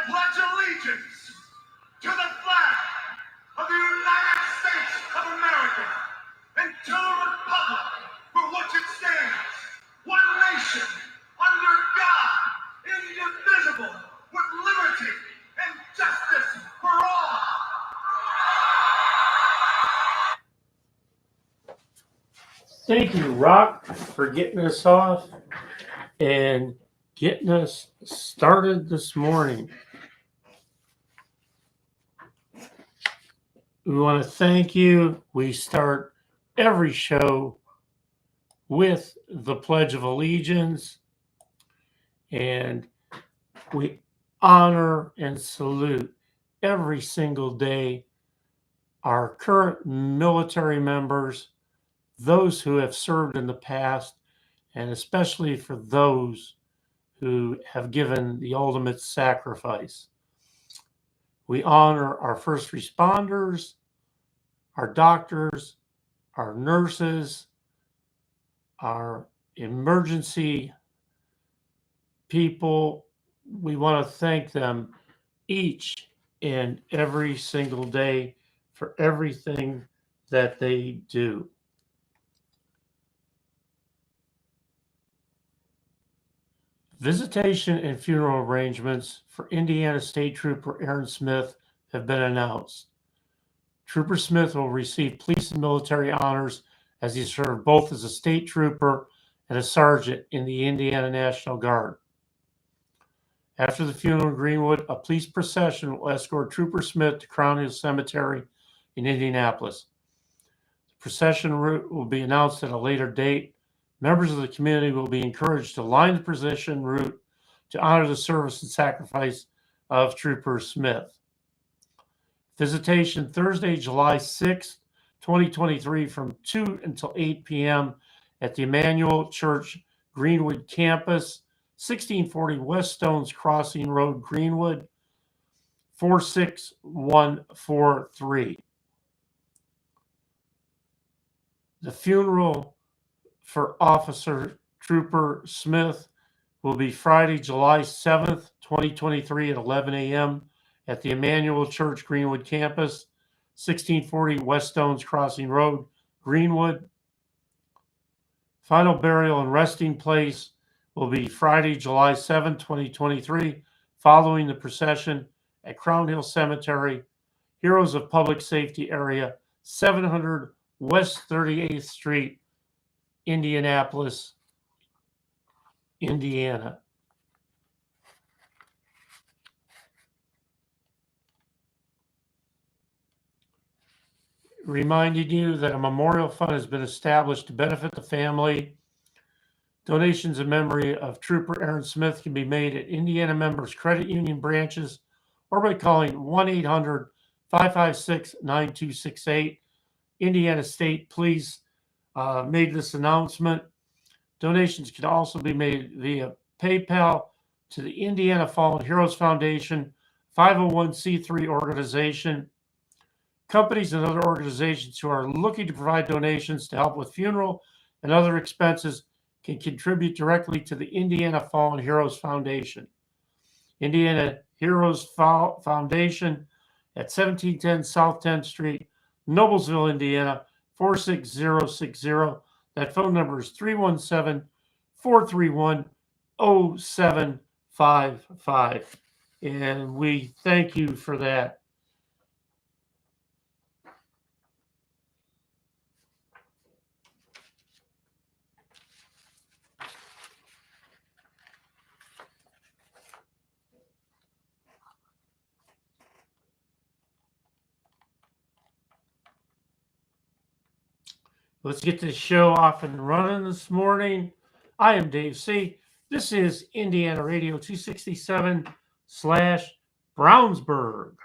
pledge allegiance to the flag of the United States of America and to the republic for which it stands, one nation, under God, indivisible, with liberty and justice for all. Thank you, Rock, for getting us off and getting us started this morning. We want to thank you. We start every show with the Pledge of Allegiance, and we honor and salute every single day our current military members, those who have served in the past, and especially for those who have given the ultimate sacrifice. We honor our first responders, our doctors, our nurses, our emergency people. We want to thank them each and every single day for everything that they do. Visitation and funeral arrangements for Indiana State Trooper Aaron Smith have been announced. Trooper Smith will receive police and military honors as he served both as a state trooper and a sergeant in the Indiana National Guard. After the funeral in Greenwood, a police procession will escort Trooper Smith to Crown Hill Cemetery in Indianapolis. The procession route will be announced at a later date. Members of the community will be encouraged to line the procession route to honor the service and sacrifice of Trooper Smith. Visitation Thursday, July 6th, 2023 from 2 until 8 p.m. at the Emmanuel Church Greenwood campus, 1640 West Stones Crossing Road, Greenwood, 46143. The funeral for Officer Trooper Smith will be Friday, July 7th, 2023 at 11 a.m. at the Emmanuel Church Greenwood campus, 1640 West Stones Crossing Road, Greenwood. Final burial and resting place will be Friday, July 7th, 2023, following the procession at Crown Hill Cemetery, Heroes of Public Safety Area, 700 West 38th Street, Indianapolis, Indiana. Reminding you that a memorial fund has been established to benefit the family. Donations in memory of Trooper Aaron Smith can be made at Indiana Members Credit Union branches or by calling 1-800-556-9268. Indiana State Police made this announcement. Donations can also be made via PayPal to the Indiana Fallen Heroes Foundation, 501c3 organization. Companies and other organizations who are looking to provide donations to help with funeral and other expenses can contribute directly to the Indiana Fallen Heroes Foundation. Indiana Heroes Foundation at 1710 South 10th Street, Noblesville, Indiana, 46060. That phone number is 317-431-0755. And we thank you for that. Let's get this show off and running this morning. I am Dave C. This is Indiana Radio 267 / Brownsburg.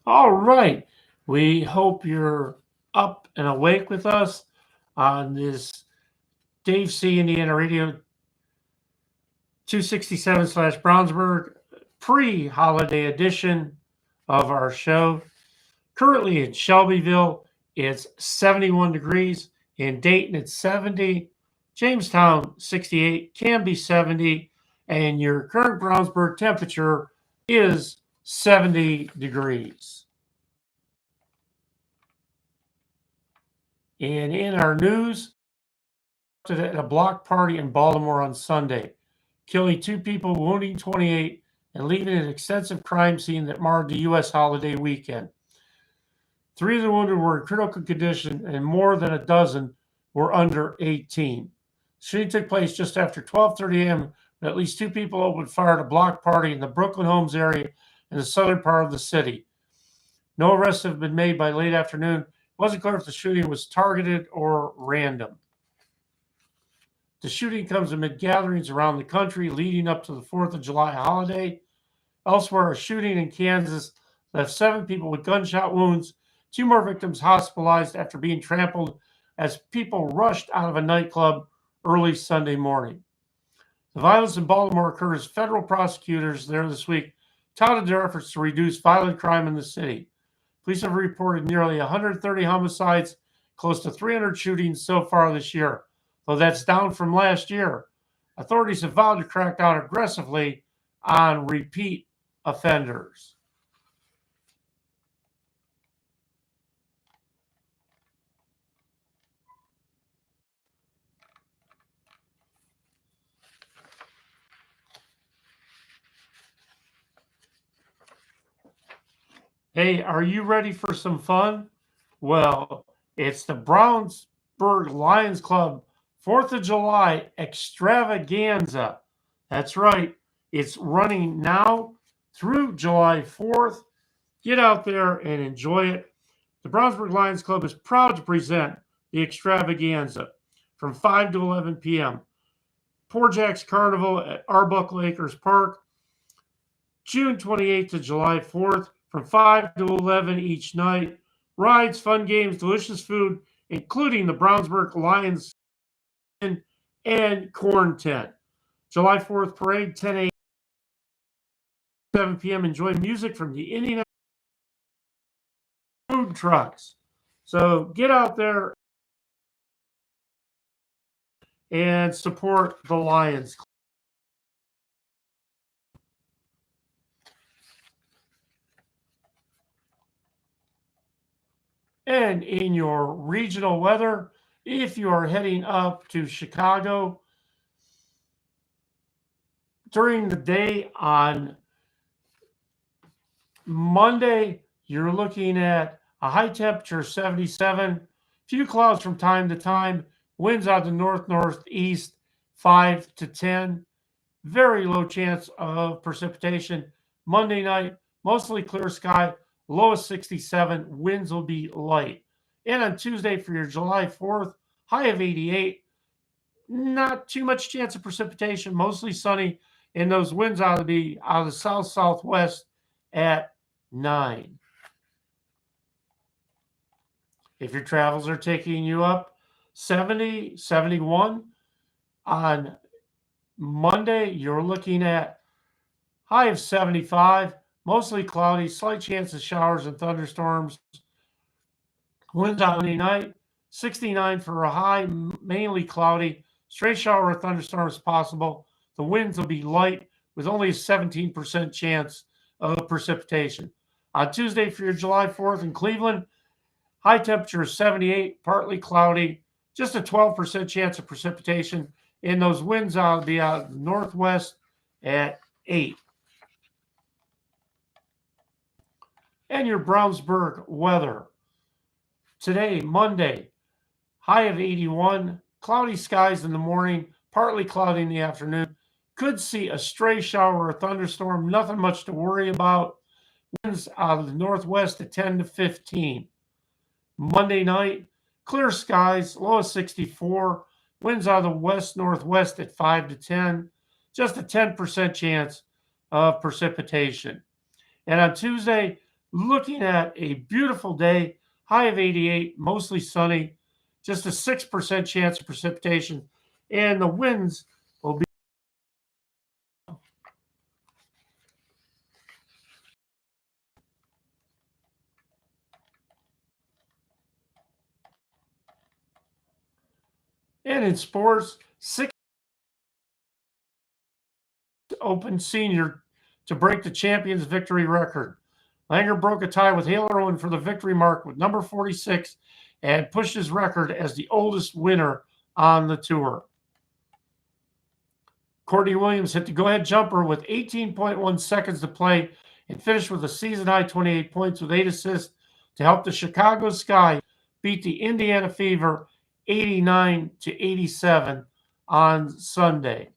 All right. We hope you're up and awake with us on this Dave C. Indiana Radio 267 slash Brownsburg pre-holiday edition of our show. Currently in Shelbyville, it's 71 degrees. In Dayton, it's 70. Jamestown, 68. Can be 70. And your current Brownsburg temperature is 70 degrees. And in our news, at a block party in Baltimore on Sunday, killing 2 people, wounding 28, and leaving an extensive crime scene that marred the U.S. holiday weekend. 3 of the wounded were in critical condition, and more than a dozen were under 18. The shooting took place just after 12:30 a.m. when at least 2 people opened fire at a block party in the Brooklyn Homes area in the southern part of the city. No arrests have been made by late afternoon. It wasn't clear if the shooting was targeted or random. The shooting comes amid gatherings around the country leading up to the 4th of July holiday. Elsewhere, a shooting in Kansas left 7 people with gunshot wounds, 2 more victims hospitalized after being trampled as people rushed out of a nightclub early Sunday morning. The violence in Baltimore occurred as federal prosecutors there this week touted their efforts to reduce violent crime in the city. Police have reported nearly 130 homicides, close to 300 shootings so far this year. Though that's down from last year, authorities have vowed to crack down aggressively on repeat offenders. Hey, are you ready for some fun? Well, it's the Brownsburg Lions Club 4th of July extravaganza. That's right. It's running now through July 4th. Get out there and enjoy it. The Brownsburg Lions Club is proud to present the extravaganza from 5 to 11 p.m. Poor Jack's Carnival at Arbuckle Acres Park, June 28th to July 4th, from 5 to 11 each night. Rides, fun games, delicious food, including the Brownsburg Lions and corn tent. July 4th parade, 10 a.m. 7 p.m. Enjoy music from the Indiana food trucks. So get out there and support the Lions. And in your regional weather, if you are heading up to Chicago during the day on Monday, you're looking at a high temperature 77, few clouds from time to time, winds out of the northeast 5 to 10, very low chance of precipitation. Monday night, mostly clear sky, low of 67, winds will be light. And on Tuesday for your July 4th, high of 88, not too much chance of precipitation, mostly sunny, and those winds out of the south-southwest at 9. If your travels are taking you up, 70, 71. On Monday, you're looking at high of 75, mostly cloudy, slight chance of showers and thunderstorms. Winds on Monday night, 69 for a high, mainly cloudy. Stray shower or thunderstorms possible. The winds will be light with only a 17% chance of precipitation. On Tuesday for your July 4th in Cleveland, high temperature 78, partly cloudy, just a 12% chance of precipitation. And those winds will be out of the northwest at 8. And your Brownsburg weather. Today, Monday, high of 81, cloudy skies in the morning, partly cloudy in the afternoon. Could see a stray shower or thunderstorm, nothing much to worry about. Winds out of the northwest at 10 to 15. Monday night, clear skies, low of 64. Winds out of the west-northwest at 5 to 10. Just a 10% chance of precipitation. And on Tuesday, looking at a beautiful day, high of 88, mostly sunny, just a 6% chance of precipitation, and the winds will be. And in sports, 6 Open senior to break the champion's victory record. Langer broke a tie with Hale Irwin for the victory mark with number 46 and pushed his record as the oldest winner on the tour. Courtney Williams hit the go-ahead jumper with 18.1 seconds to play and finished with a season-high 28 points with 8 assists to help the Chicago Sky beat the Indiana Fever 89-87 on Sunday.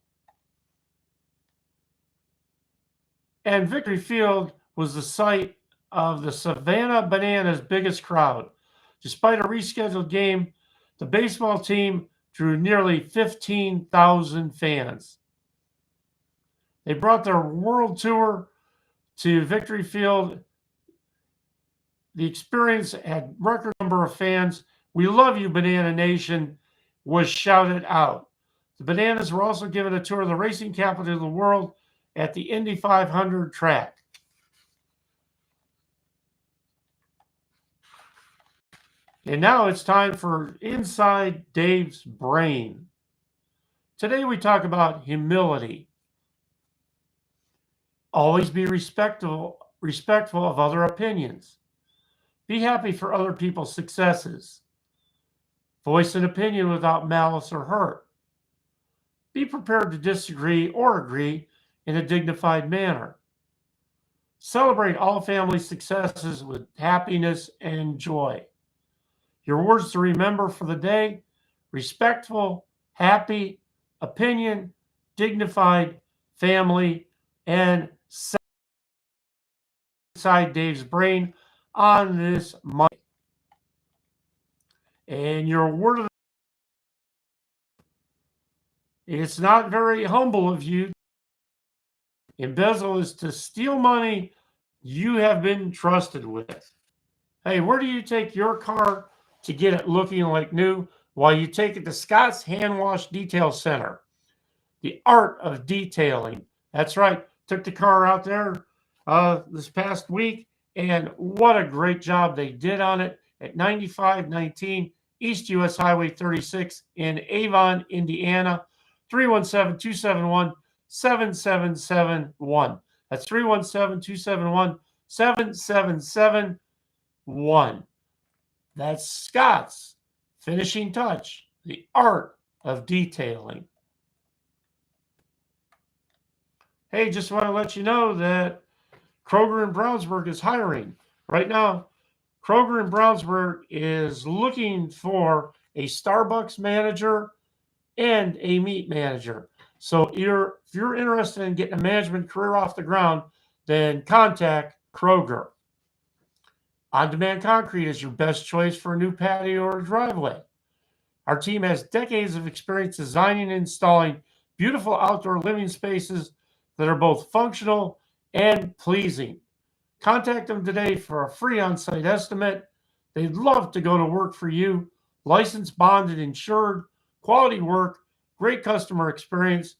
And Victory Field was the site of the Savannah Bananas' biggest crowd. Despite a rescheduled game, the baseball team drew nearly 15,000 fans. They brought their world tour to Victory Field. The experience had record number of fans. "We love you, Banana Nation," was shouted out. The Bananas were also given a tour of the racing capital of the world at the Indy 500 track. And now it's time for Inside Dave's Brain. Today we talk about humility. Always be respectful of other opinions. Be happy for other people's successes. Voice an opinion without malice or hurt. Be prepared to disagree or agree in a dignified manner. Celebrate all family successes with happiness and joy. Your words to remember for the day: respectful, happy, opinion, dignified, family, and Inside Dave's Brain on this Monday. And your word of the it's not very humble of you. Embezzle is to steal money you have been trusted with. Hey, where do you take your car to get it looking like new? While you take it to Scott's Hand Wash Detail Center. The art of detailing. That's right. Took the car out there this past week, and what a great job they did on it at 9519 East US Highway 36 in Avon, Indiana. 317-271-7771. That's 317-271-7771. That's Scott's Finishing Touch, the art of detailing. Hey, just want to let you know that Kroger in Brownsburg is hiring. Right now, Kroger in Brownsburg is looking for a Starbucks manager and a meat manager. So if you're interested in getting a management career off the ground, then contact Kroger. On-demand concrete is your best choice for a new patio or driveway. Our team has decades of experience designing and installing beautiful outdoor living spaces that are both functional and pleasing. Contact them today for a free on-site estimate. They'd love to go to work for you. Licensed, bonded, insured, quality work, great customer experience,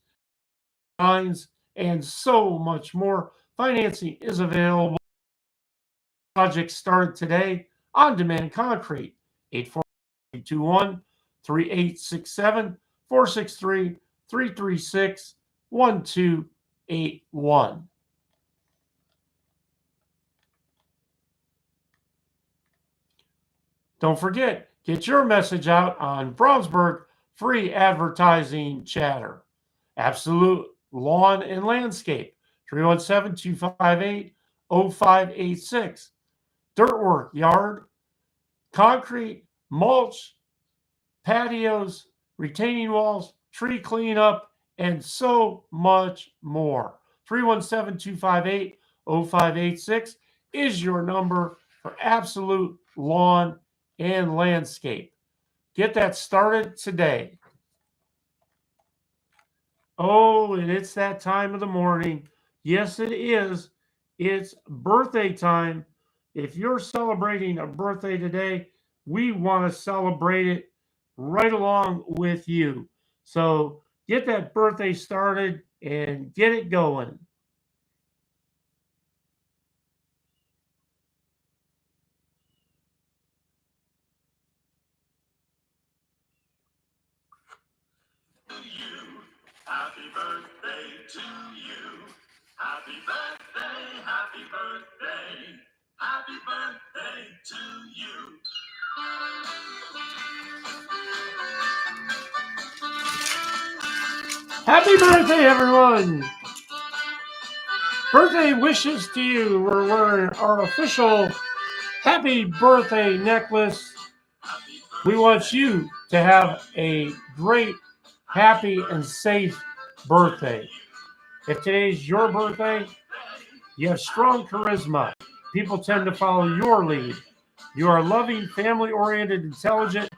designs, and so much more. Financing is available. Projects started today. On-demand concrete, 843-221-3867, 463-336-1281. Don't forget, get your message out on Brownsburg Free Advertising Chatter. Absolute Lawn and Landscape, 317-258-0586. Dirt work, yard, concrete, mulch, patios, retaining walls, tree cleanup, and so much more. 317-258-0586 is your number for Absolute Lawn and Landscape. Get that started today. Oh, and it's that time of the morning. Yes, it is. It's birthday time. If you're celebrating a birthday today, we want to celebrate it right along with you. So get that birthday started and get it going. Happy birthday to you. Happy birthday, happy birthday. Happy birthday to you. Happy birthday, everyone! Birthday wishes to you. We're wearing our official happy birthday necklace. We want you to have a great, happy, and safe birthday. If today's your birthday, you have strong charisma. People tend to follow your lead. You are loving, family-oriented, intelligent,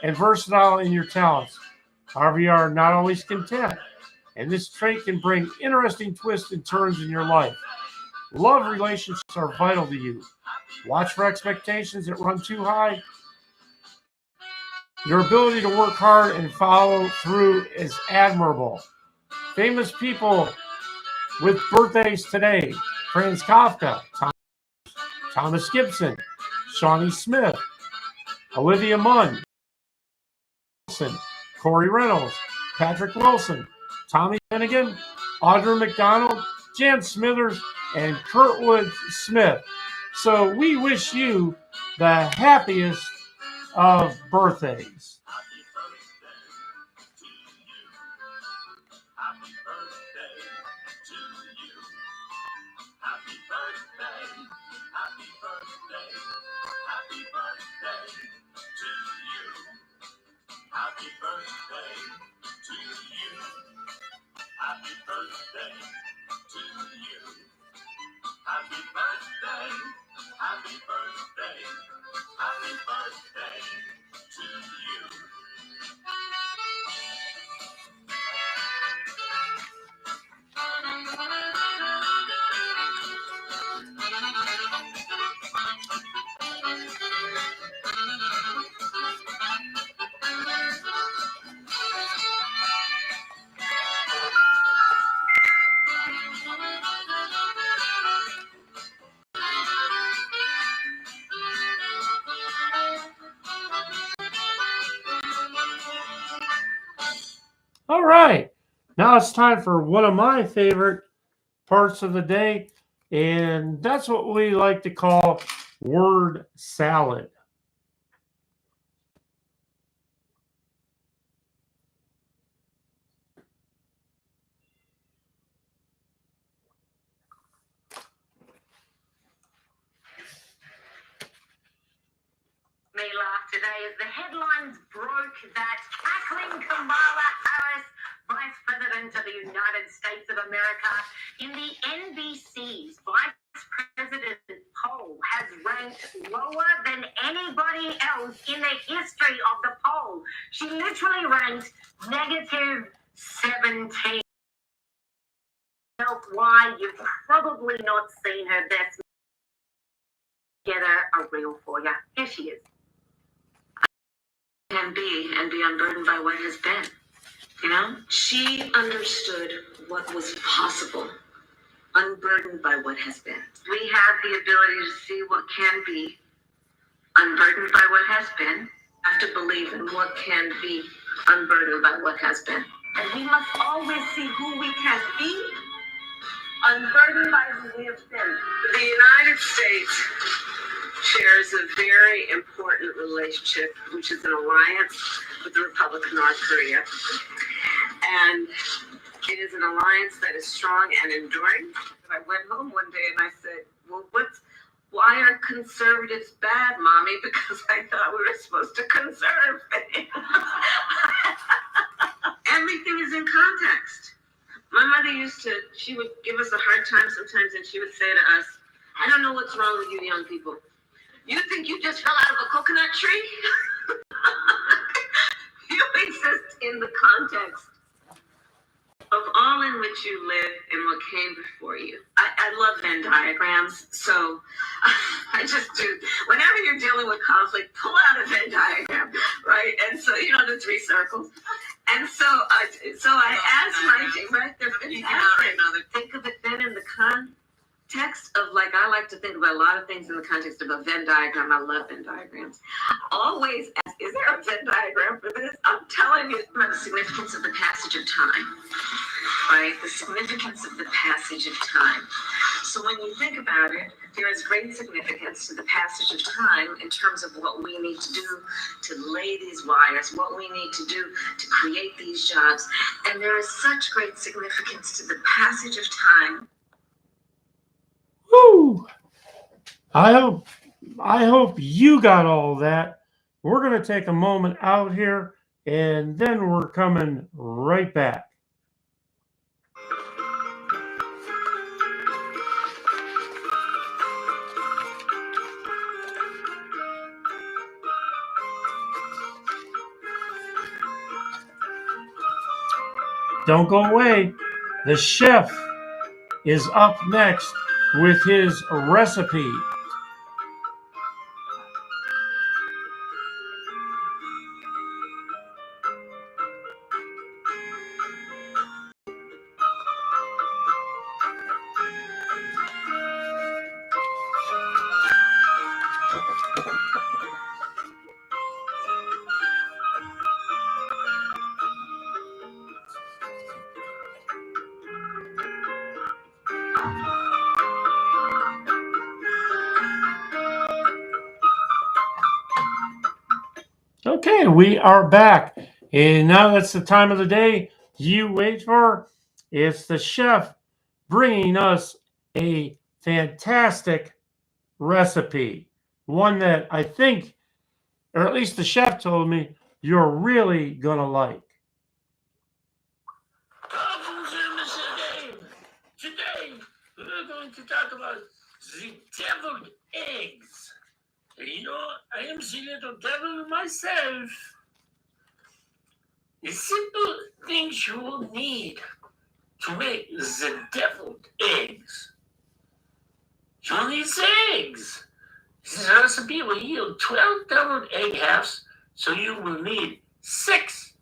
and versatile in your talents. However, you are not always content, and this trait can bring interesting twists and turns in your life. Love relationships are vital to you. Watch for expectations that run too high. Your ability to work hard and follow through is admirable. Famous people with birthdays today: Franz Kafka, Thomas Gibson, Shawnee Smith, Olivia Munn, Corey Reynolds, Patrick Wilson, Tommy Finnegan, Audra McDonald, Jan Smithers, and Kurtwood Smith. So we wish you the happiest of birthdays. Happy birthday to you. Happy birthday, happy birthday, happy birthday to you. Happy birthday to you. Happy birthday to you. Happy birthday, happy birthday, happy birthday to you. All right. Now it's time for one of my favorite parts of the day, and that's what we like to call word salad. Me laugh today as the headlines broke that cackling Kamala Harris, Vice President of the United States of America, in the NBC's Vice President poll has ranked lower than anybody else in the history of the poll. She literally ranked negative 17. Why you've probably not seen her best. Get a reel for you. Here she is. Can be and be unburdened by what has been. You know, she understood what was possible, unburdened by what has been. We have the ability to see what can be, unburdened by what has been. Have to believe in what can be, unburdened by what has been. And we must always see who we can be, unburdened by who we have been. The United States shares a very important relationship, which is an alliance with the Republic of North Korea. And it is an alliance that is strong and enduring. I went home one day and I said, well, why are conservatives bad, Mommy? Because I thought we were supposed to conserve things. Everything is in context. My mother she would give us a hard time sometimes, and she would say to us, I don't know what's wrong with you young people. You think you just fell out of a coconut tree? You exist in the context of all in which you live and what came before you. I love Venn diagrams, so I just do. Whenever you're dealing with conflict, pull out a Venn diagram, right? And so, the 3 circles. And so I asked my team, right? They're fantastic. Think of it then in the context of, I like to think about a lot of things in the context of a Venn diagram. I love Venn diagrams. Always ask, is there a Venn diagram for this? I'm telling you about the significance of the passage of time, right? The significance of the passage of time. So when you think about it, there is great significance to the passage of time in terms of what we need to do to lay these wires, what we need to do to create these jobs. And there is such great significance to the passage of time. Woo! I hope you got all that. We're going to take a moment out here, and then we're coming right back. Don't go away. The chef is up next with his recipe. Okay, we are back. And now that's the time of the day you wait for. It's the chef bringing us a fantastic recipe. One that I think, or at least the chef told me, you're really going to like. Today, we're going to talk about the deviled eggs. I am the little devil myself. The simple things you will need to make the deviled eggs. You need the eggs. This recipe will yield 12 deviled egg halves, so you will need 6.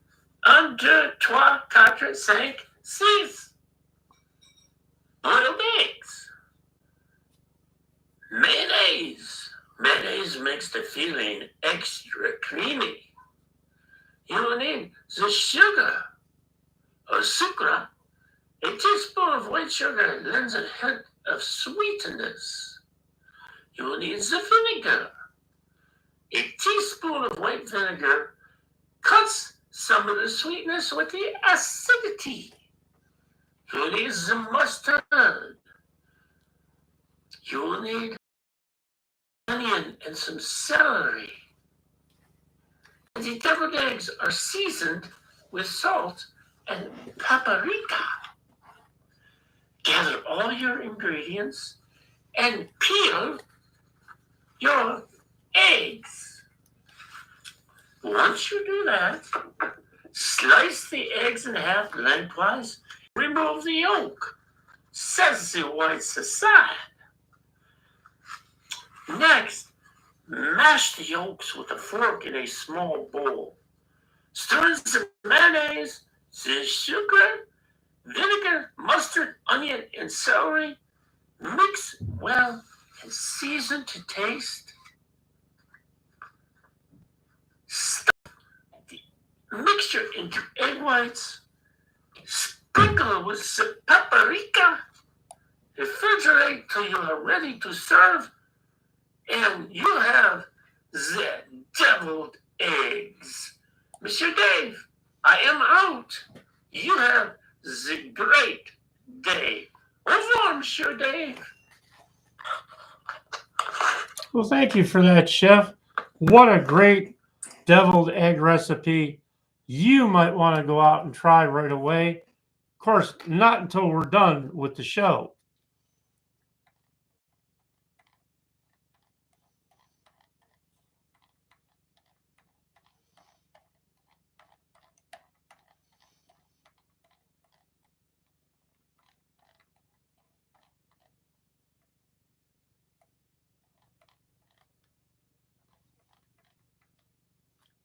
1, 2, 3, 4, 5, 6 boiled eggs. Mayonnaise. Mayonnaise makes the filling extra creamy. You will need the sugar, or sucra. A teaspoon of white sugar lends a hint of sweetness. You will need the vinegar. A teaspoon of white vinegar cuts some of the sweetness with the acidity. You will need the mustard. You will need onion and some celery. The deviled eggs are seasoned with salt and paprika. Gather all your ingredients and peel your eggs. Once you do that, slice the eggs in half lengthwise. Remove the yolk. Set the whites aside. Next, mash the yolks with a fork in a small bowl. Stir in the mayonnaise, the sugar, vinegar, mustard, onion, and celery. Mix well and season to taste. Stuff the mixture into egg whites. Sprinkle with some paprika. Refrigerate till you are ready to serve. And you have the deviled eggs. Monsieur Dave, I am out. You have the great day. Au revoir, Monsieur Dave. Well, thank you for that, Chef. What a great deviled egg recipe. You might want to go out and try right away. Of course, not until we're done with the show.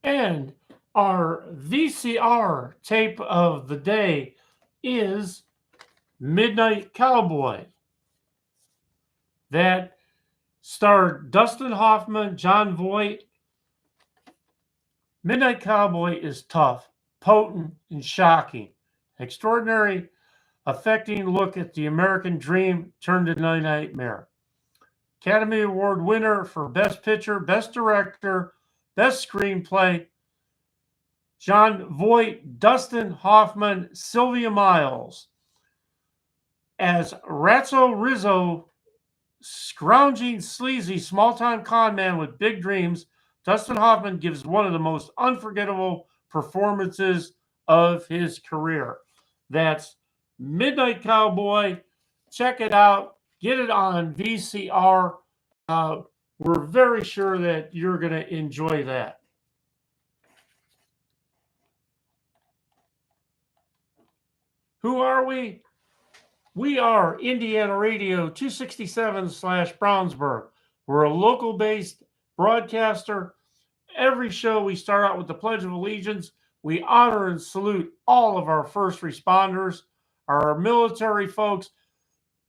And our VCR tape of the day is Midnight Cowboy. That starred Dustin Hoffman, John Voight. Midnight Cowboy is tough, potent, and shocking. Extraordinary, affecting look at the American dream turned into a nightmare. Academy Award winner for Best Picture, Best Director, Best Screenplay. John Voight, Dustin Hoffman, Sylvia Miles. As Ratso Rizzo, scrounging, sleazy, small-time con man with big dreams, Dustin Hoffman gives one of the most unforgettable performances of his career. That's Midnight Cowboy. Check it out. Get it on VCR. We're very sure that you're going to enjoy that. Who are we? We are Indiana Radio 267 / Brownsburg. We're a local-based broadcaster. Every show we start out with the Pledge of Allegiance. We honor and salute all of our first responders, our military folks,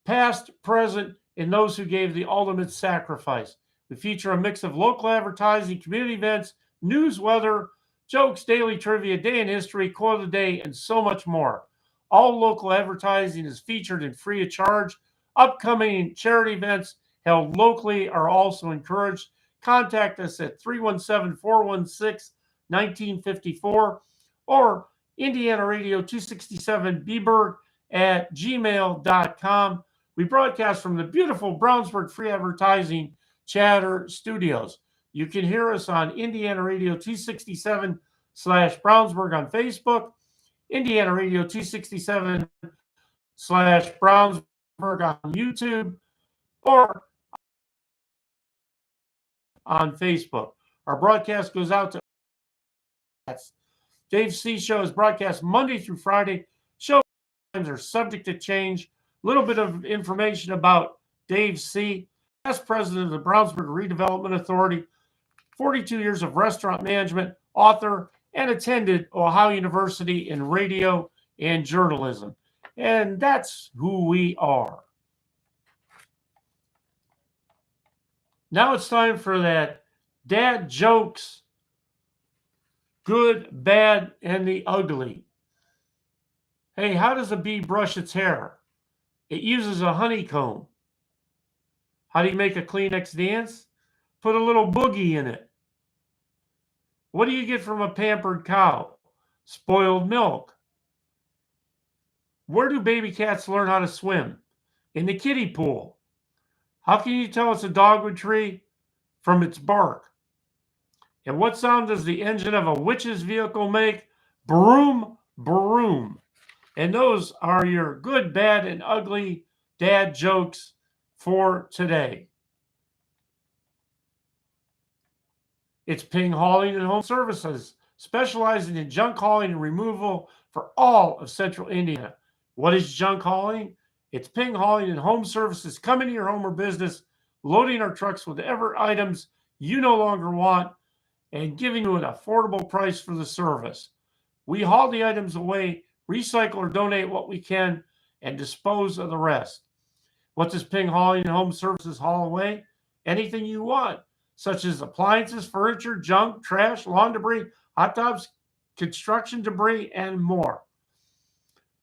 past, present, and those who gave the ultimate sacrifice. We feature a mix of local advertising, community events, news, weather, jokes, daily trivia, day in history, quote of the day, and so much more. All local advertising is featured and free of charge. Upcoming charity events held locally are also encouraged. Contact us at 317-416-1954 or IndianaRadio267Bberg at gmail.com. We broadcast from the beautiful Brownsburg Free Advertising Chatter Studios. You can hear us on Indiana Radio 267 / Brownsburg on Facebook, Indiana Radio 267 / Brownsburg on YouTube, or on Facebook. Our broadcast goes out to Dave C. Show is broadcast Monday through Friday. Show times are subject to change. A little bit of information about Dave C. Past president of the Brownsburg Redevelopment Authority, 42 years of restaurant management, author, and attended Ohio University in radio and journalism. And that's who we are. Now it's time for that dad jokes, good, bad, and the ugly. Hey, how does a bee brush its hair? It uses a honeycomb. How do you make a Kleenex dance? Put a little boogie in it. What do you get from a pampered cow? Spoiled milk. Where do baby cats learn how to swim? In the kiddie pool. How can you tell it's a dogwood tree? From its bark. And what sound does the engine of a witch's vehicle make? Broom, broom. And those are your good, bad, and ugly dad jokes for today. It's Ping Hauling and Home Services, specializing in junk hauling and removal for all of Central Indiana. What is junk hauling? It's Ping Hauling and Home Services coming to your home or business, loading our trucks with whatever items you no longer want, and giving you an affordable price for the service. We haul the items away, recycle or donate what we can, and dispose of the rest. What does Ping Hauling and Home Services haul away? Anything you want, such as appliances, furniture, junk, trash, lawn debris, hot tubs, construction debris, and more.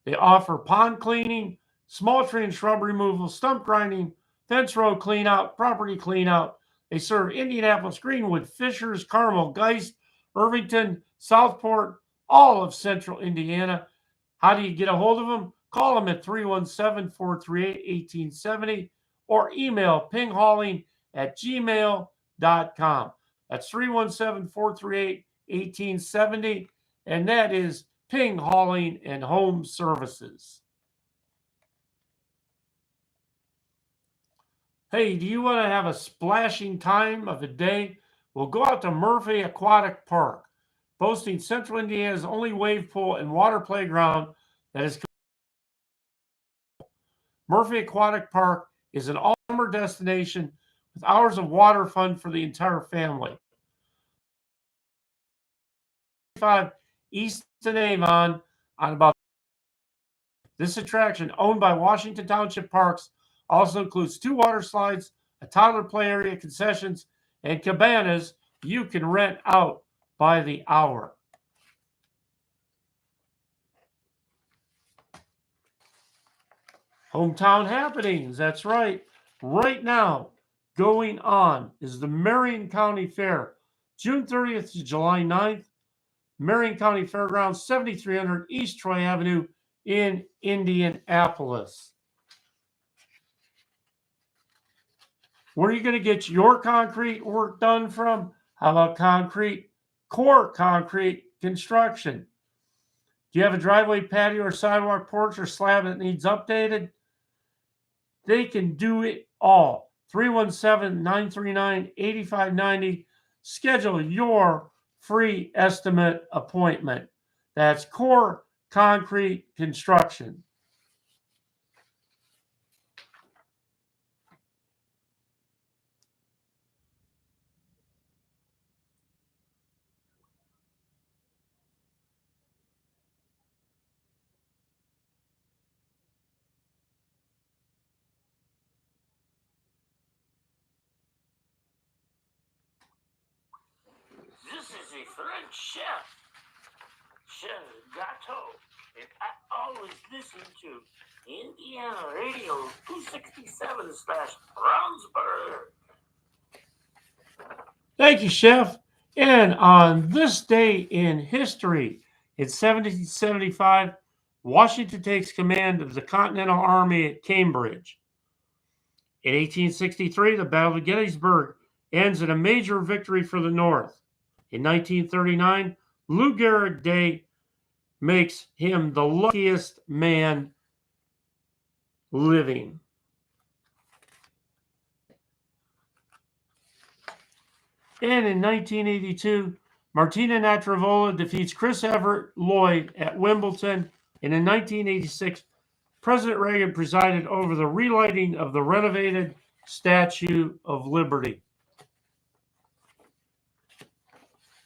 They offer pond cleaning, small tree and shrub removal, stump grinding, fence row clean out, property clean out. They serve Indianapolis, Greenwood, Fishers, Carmel, Geist, Irvington, Southport, all of Central Indiana. How do you get a hold of them? Call them at 317-438-1870 or email pinghauling@gmail.com. That's 317-438-1870, and that is Ping Hauling and Home Services. Hey, do you want to have a splashing time of the day? Well, go out to Murphy Aquatic Park, boasting Central Indiana's only wave pool and water playground that is. Murphy Aquatic Park is an all-summer destination with hours of water fun for the entire family. 75 East and Avon on about. This attraction, owned by Washington Township Parks, also includes 2 water slides, a toddler play area, concessions, and cabanas you can rent out by the hour. Hometown happenings, that's right. Right now, going on is the Marion County Fair, June 30th to July 9th. Marion County Fairgrounds, 7300 East Troy Avenue in Indianapolis. Where are you going to get your concrete work done from? How about core concrete construction? Do you have a driveway, patio, or sidewalk, porch, or slab that needs updated? They can do it all. 317-939-8590. Schedule your free estimate appointment. That's Core Concrete Construction. This is a French chef, Chef Gateau, and I always listen to IndianaRadio267/Brownsburg. Thank you, Chef. And on this day in history, in 1775, Washington takes command of the Continental Army at Cambridge. In 1863, the Battle of Gettysburg ends in a major victory for the North. In 1939, Lou Gehrig Day makes him the luckiest man living. And in 1982, Martina Navratilova defeats Chris Evert Lloyd at Wimbledon. And in 1986, President Reagan presided over the relighting of the renovated Statue of Liberty.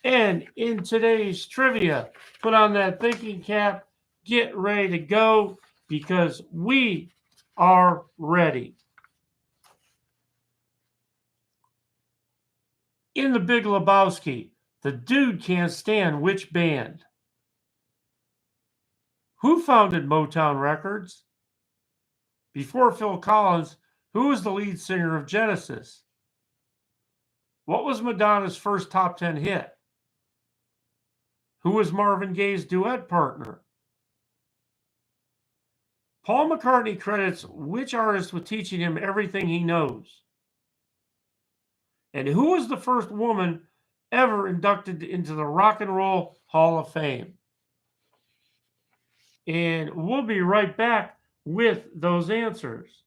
And in today's trivia, put on that thinking cap, get ready to go, because we are ready. In The Big Lebowski, the dude can't stand which band? Who founded Motown Records? Before Phil Collins, who was the lead singer of Genesis? What was Madonna's first top 10 hit? Who was Marvin Gaye's duet partner? Paul McCartney credits which artist with teaching him everything he knows? And who was the first woman ever inducted into the Rock and Roll Hall of Fame? And we'll be right back with those answers.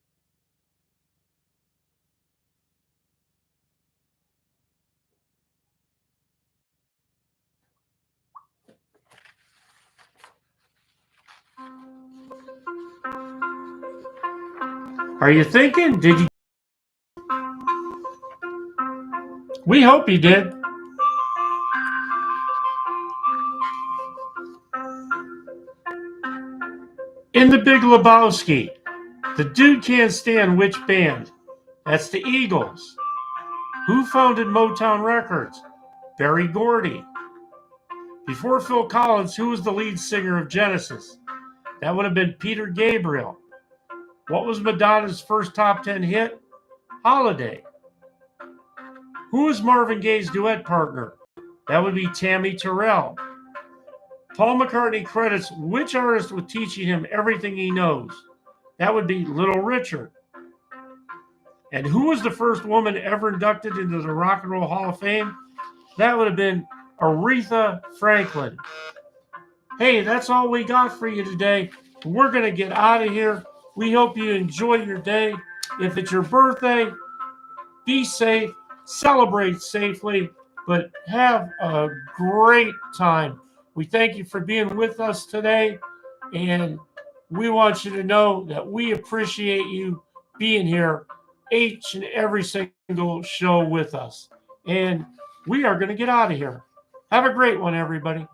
Are you thinking? Did you? We hope you did. In The Big Lebowski, the dude can't stand which band? That's the Eagles. Who founded Motown Records? Berry Gordy. Before Phil Collins, who was the lead singer of Genesis? That would have been Peter Gabriel. What was Madonna's first top 10 hit? Holiday. Who was Marvin Gaye's duet partner? That would be Tammy Terrell. Paul McCartney credits which artist with teaching him everything he knows? That would be Little Richard. And who was the first woman ever inducted into the Rock and Roll Hall of Fame? That would have been Aretha Franklin. Hey, that's all we got for you today. We're going to get out of here. We hope you enjoy your day. If it's your birthday, be safe, celebrate safely, but have a great time. We thank you for being with us today, and we want you to know that we appreciate you being here each and every single show with us. And we are going to get out of here. Have a great one, everybody.